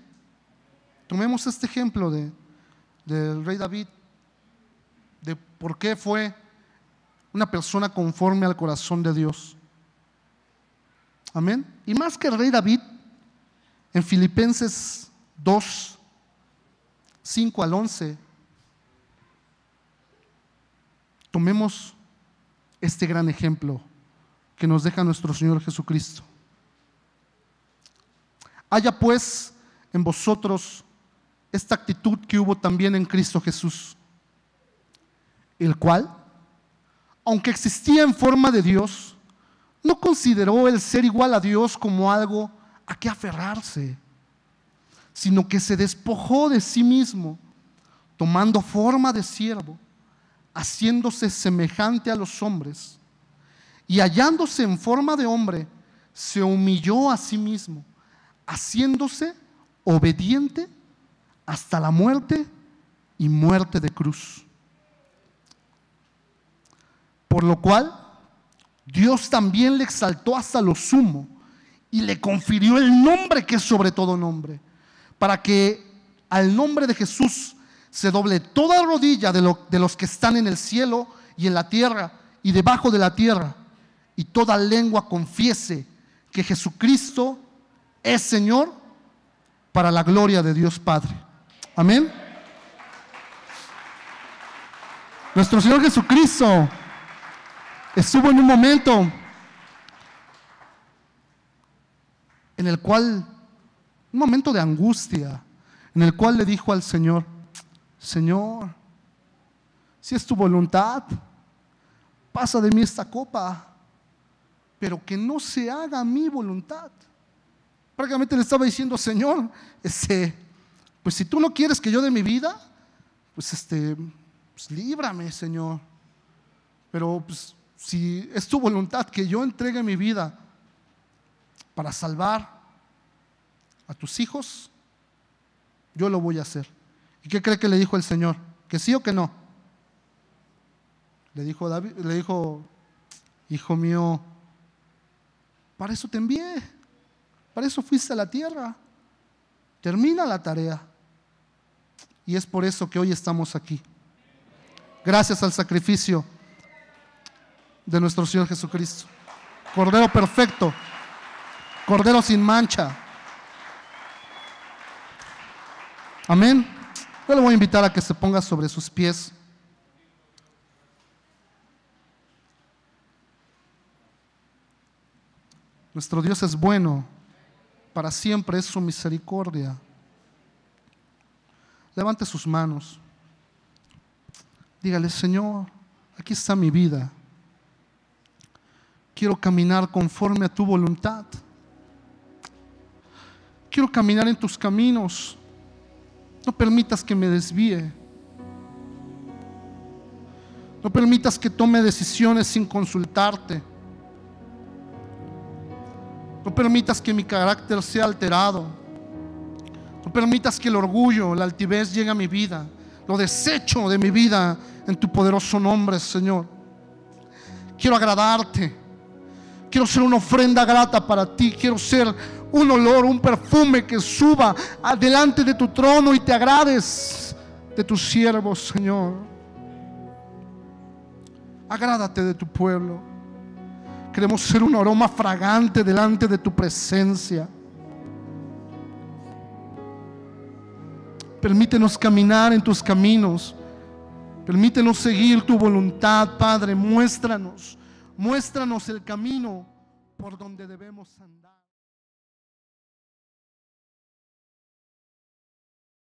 Tomemos este ejemplo del rey David, de por qué fue una persona conforme al corazón de Dios. Amén. Y más que el rey David, en Filipenses 2, 5 al 11, tomemos este gran ejemplo que nos deja nuestro Señor Jesucristo. Haya pues en vosotros esta actitud que hubo también en Cristo Jesús, el cual, aunque existía en forma de Dios, no consideró el ser igual a Dios como algo a que aferrarse, sino que se despojó de sí mismo, tomando forma de siervo, haciéndose semejante a los hombres, y hallándose en forma de hombre, se humilló a sí mismo, haciéndose obediente hasta la muerte y muerte de cruz. Por lo cual Dios también le exaltó hasta lo sumo y le confirió el nombre que es sobre todo nombre, para que al nombre de Jesús se doble toda rodilla de los que están en el cielo y en la tierra y debajo de la tierra, y toda lengua confiese que Jesucristo es Señor, para la gloria de Dios Padre. Amén. Nuestro Señor Jesucristo estuvo en un momento en el cual, un momento de angustia, en el cual le dijo al Señor: Señor, si es tu voluntad, pasa de mí esta copa, pero que no se haga mi voluntad. Prácticamente le estaba diciendo: Señor, pues si tú no quieres que yo dé mi vida, pues líbrame, Señor. Pero pues, si es tu voluntad que yo entregue mi vida para salvar a tus hijos, yo lo voy a hacer. ¿Y qué cree que le dijo el Señor? ¿Que sí o que no? Le dijo David, le dijo: hijo mío, para eso te envié, para eso fuiste a la tierra, termina la tarea. Y es por eso que hoy estamos aquí, gracias al sacrificio de nuestro Señor Jesucristo, Cordero perfecto, Cordero sin mancha. Amén. Yo le voy a invitar a que se ponga sobre sus pies. Nuestro Dios es bueno, para siempre es su misericordia. Levante sus manos. Dígale: Señor, aquí está mi vida. Quiero caminar conforme a tu voluntad. Quiero caminar en tus caminos. No permitas que me desvíe. No permitas que tome decisiones sin consultarte. No permitas que mi carácter sea alterado. No permitas que el orgullo, la altivez llegue a mi vida. Lo desecho de mi vida en tu poderoso nombre, Señor. Quiero agradarte. Quiero ser una ofrenda grata para ti. Quiero ser un olor, un perfume que suba delante de tu trono y te agrades de tus siervos, Señor. Agrádate de tu pueblo. Queremos ser un aroma fragante delante de tu presencia. Permítenos caminar en tus caminos. Permítenos seguir tu voluntad, Padre. Muéstranos el camino por donde debemos andar.